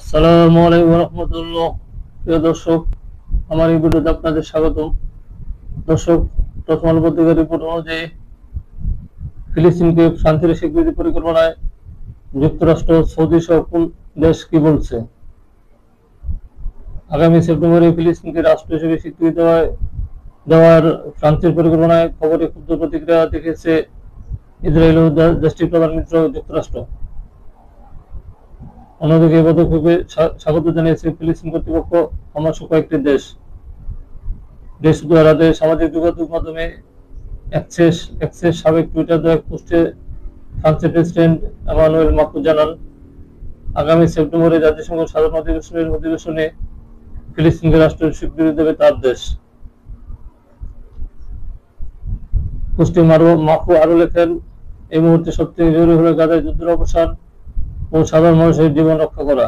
আসসালামু আলাইকুম রহমতুল্লাহ। প্রিয় দর্শক, আমার এই ভিডিওতে আপনাদের স্বাগতম। দর্শক, প্রথম আলো পত্রিকার রিপোর্ট অনুযায়ী ফিলিস্তিনকে শান্তির স্বীকৃতি পরিকল্পনায় যুক্তরাষ্ট্র, সৌদি সহ কোন দেশ কি বলছে? আগামী সেপ্টেম্বরে ফিলিস্তিনকে রাষ্ট্র হিসেবে স্বীকৃতি দেওয়ার শান্তির পরিকল্পনায় খবরে ক্ষুব্ধ প্রতিক্রিয়া দেখিয়েছে ইসরায়েল ও দেশটির প্রধান মিত্র যুক্তরাষ্ট্র। অন্যদিকে এ পদক্ষেপে স্বাগত জানিয়েছে ফিলিস্তিন কর্তৃপক্ষ, হামাস ও কয়েকটি দেশ রাতে সামাজিক যোগাযোগ মাধ্যমে এক্সের সাবেক টুইটার দেওয়া এক পোস্টে ফ্রান্সের প্রেসিডেন্ট এমানুয়েল মাক্রোন জানান, আগামী সেপ্টেম্বরে জাতিসংঘ সাধারণ অধিবেশনে ফিলিস্তিনকে রাষ্ট্রের স্বীকৃতি দেবে তার দেশ। পোস্টে মাক্রোন আরো লেখেন, এই মুহূর্তে সবথেকে জরুরি হলো গাজায় যুদ্ধের অবসান ও সাধারণ মানুষের জীবন রক্ষা করা।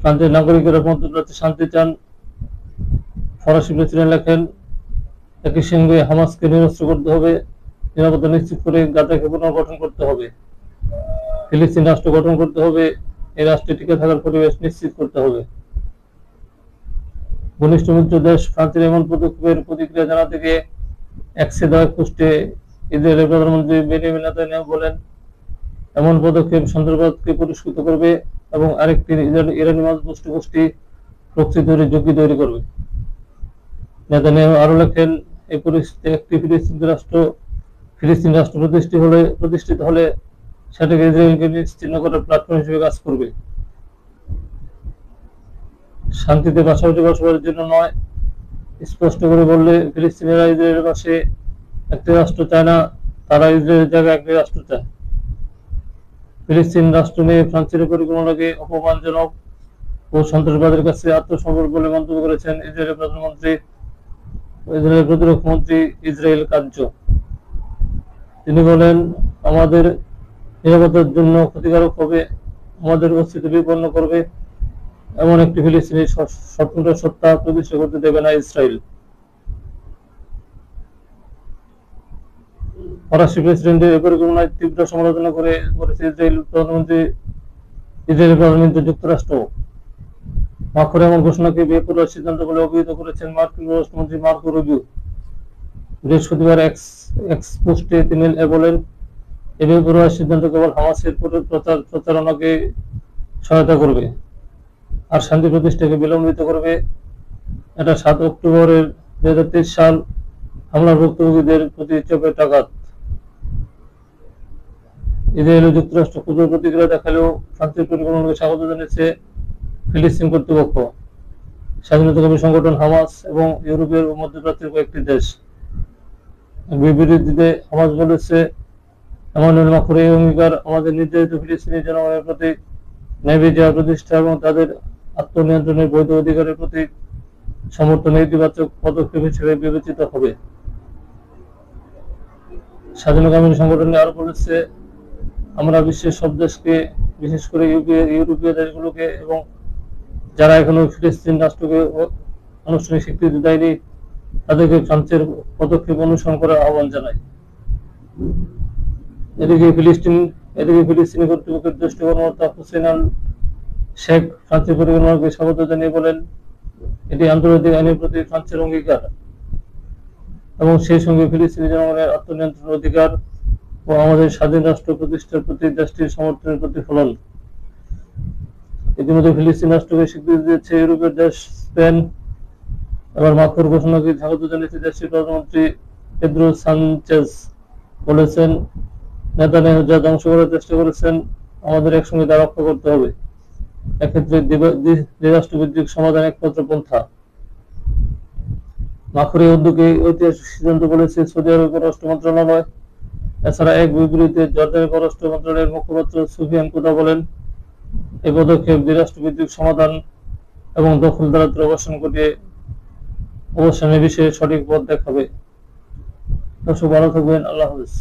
ফ্রান্সের নাগরিকেরা মধ্যপ্রাচ্যে শান্তি চান। ফরাসি প্রেসিডেন্ট লেখেন, একই সঙ্গে হামাসকে নিরস্ত্র করতে হবে, নিরাপত্তা নিশ্চিত করে গাজাকে পুনর্গঠন করতে হবে, ফিলিস্তিন রাষ্ট্র গঠন করতে হবে, এই রাষ্ট্রে টিকে থাকার পরিবেশ নিশ্চিত করতে হবে। ঘনিষ্ঠ মিত্র দেশ ফ্রান্সের এমন পদক্ষেপের প্রতিক্রিয়া জানাতে গিয়ে এক্সে দেওয়া পোস্টে ইসরায়েলের প্রধানমন্ত্রী বেনিয়ামিন নেতানিয়াহু বলেন, এমন পদক্ষেপ সন্ত্রাসবাদকে পুরস্কৃত করবে এবং আরেকটি ইরানি মাঝপন্থী গোষ্ঠী প্রক্সি তৈরির ঝুঁকি তৈরি করবে। নেতানিয়াহু আরো লেখেন, এই পরিস্থিতিতে একটি ফিলিস্তিন রাষ্ট্র প্রতিষ্ঠিত হলে সেটাকে ইসরায়েলকে নিশ্চিহ্ন করার প্ল্যাটফর্ম হিসেবে কাজ করবে। শান্তিতে পাশাপাশি বসবাসের জন্য নয়, স্পষ্ট করে বললে ফিলিস্তিনিরা ইসরায়েলের পাশে একটি রাষ্ট্র চায় না, তারা ইসরায়েলের জায়গায় একটি রাষ্ট্র চায়। ফিলিস্তিন রাষ্ট্র নিয়ে ফ্রান্সের পরিকল্পনাকে অপমানজনক ও সন্ত্রাসবাদের কাছে আত্মসমর্পণ বলে মন্তব্য করেছেন ইসরায়েলের প্রতিরক্ষা মন্ত্রী ইসরায়েল কাটজ। তিনি বলেন, আমাদের নিরাপত্তার জন্য ক্ষতিকারক হবে, আমাদের অস্তিত্ব বিপন্ন করবে এমন একটি ফিলিস্তিনি স্বতন্ত্র সত্তা প্রতিষ্ঠা করতে দেবে না ইসরায়েল। ফরাসি প্রেসিডেন্টের এই পরিকল্পনায় তীব্র সমালোচনা করেছে ইসরায়েলের প্রধানমন্ত্রী যুক্তরাষ্ট্র। মাক্রোন এমন ঘোষণাকে বেপরোয়া সিদ্ধান্ত বলে অভিহিত করেছেন মার্কিন পররাষ্ট্রমন্ত্রী মার্কো রুবিও। বৃহস্পতিবার এক্স পোস্টে তিনি বলেন, এই বেপরোয়া সিদ্ধান্ত কেবল হামাসের প্রচারণাকে সহায়তা করবে আর শান্তি প্রতিষ্ঠাকে বিলম্বিত করবে। এটা 7 অক্টোবরের 2023 সাল হামলার ভুক্তভোগীদের প্রতি চাপের আঘাত। ইসরায়েল ও যুক্তরাষ্ট্র ক্ষুদ্র প্রতিক্রিয়া দেখালেও শান্তির পরিকল্পনাকে স্বাগত জানিয়েছে ফিলিস্তিন কর্তৃপক্ষ, স্বাধীনতাকামী সংগঠন হামাস এবং ইউরোপের ও মধ্যপ্রাচ্যের কয়েকটি দেশ। বিবৃতিতে হামাস বলেছে, এমানুয়েল মাক্রোনের এই অঙ্গীকার আমাদের নির্যাতিত ফিলিস্তিনি জনগণের প্রতি ন্যায় বিচার প্রতিষ্ঠা এবং তাদের আত্মনিয়ন্ত্রণের বৈধ অধিকারের প্রতি সমর্থনের ইতিবাচক পদক্ষেপ হিসেবে বিবেচিত হবে। স্বাধীনতাকামী সংগঠনটি আরো বলেছে, আমরা বিশ্বের সব দেশকে, বিশেষ করে ইউরোপীয় দেশগুলোকে এবং যারা এখনো ফিলিস্তিন রাষ্ট্রকে আনুষ্ঠানিক স্বীকৃতি দেয়নি তাদেরকে ফ্রান্সের পদক্ষেপ অনুসরণ করার আহ্বান জানায়। এদিকে ফিলিস্তিনি কর্তৃপক্ষের জ্যেষ্ঠ কর্মকর্তা হুসেইন আল শেখ ফ্রান্সের পরিকল্পনাকে স্বাগত জানিয়ে বলেন, এটি আন্তর্জাতিক আইনের প্রতি ফ্রান্সের অঙ্গীকার এবং সেই সঙ্গে ফিলিস্তিনি জনগণের আত্মনিয়ন্ত্রণের অধিকার ও আমাদের স্বাধীন রাষ্ট্র প্রতিষ্ঠার প্রতি দেশটির সমর্থনের প্রতিফলন। ইতিমধ্যে ফিলিস্তিন রাষ্ট্রকে স্বীকৃতি দিয়েছে ইউরোপের দেশ স্পেন। এবার মাক্রোর ঘোষণাকে স্বাগত জানিয়েছে দেশটির প্রধানমন্ত্রী পেদ্রো সানচেজ। বলেছেন, নেতানিয়াহু যা ধ্বংস করার চেষ্টা করেছেন আমাদের একসঙ্গে তা রক্ষা করতে হবে। এক্ষেত্রে দ্বিরাষ্ট্রভিত্তিক সমাধান একমাত্র পন্থা। মাক্রোর উদ্যোগে ঐতিহাসিক সিদ্ধান্ত বলেছে সৌদি আরবের পররাষ্ট্র মন্ত্রণালয়। এছাড়া এক বিবৃতিতে জর্ডানের পররাষ্ট্র মন্ত্রণালয়ের মুখপাত্র সুফিয়ান কুদা বলেন, এই পদক্ষেপ দ্বিরাষ্ট্রভিত্তিক সমাধান এবং দখলদারিত্বের অবসানের বিষয়ে সঠিক পথ দেখাবে। দর্শক, ভালো থাকবেন। আল্লাহ হাফেজ।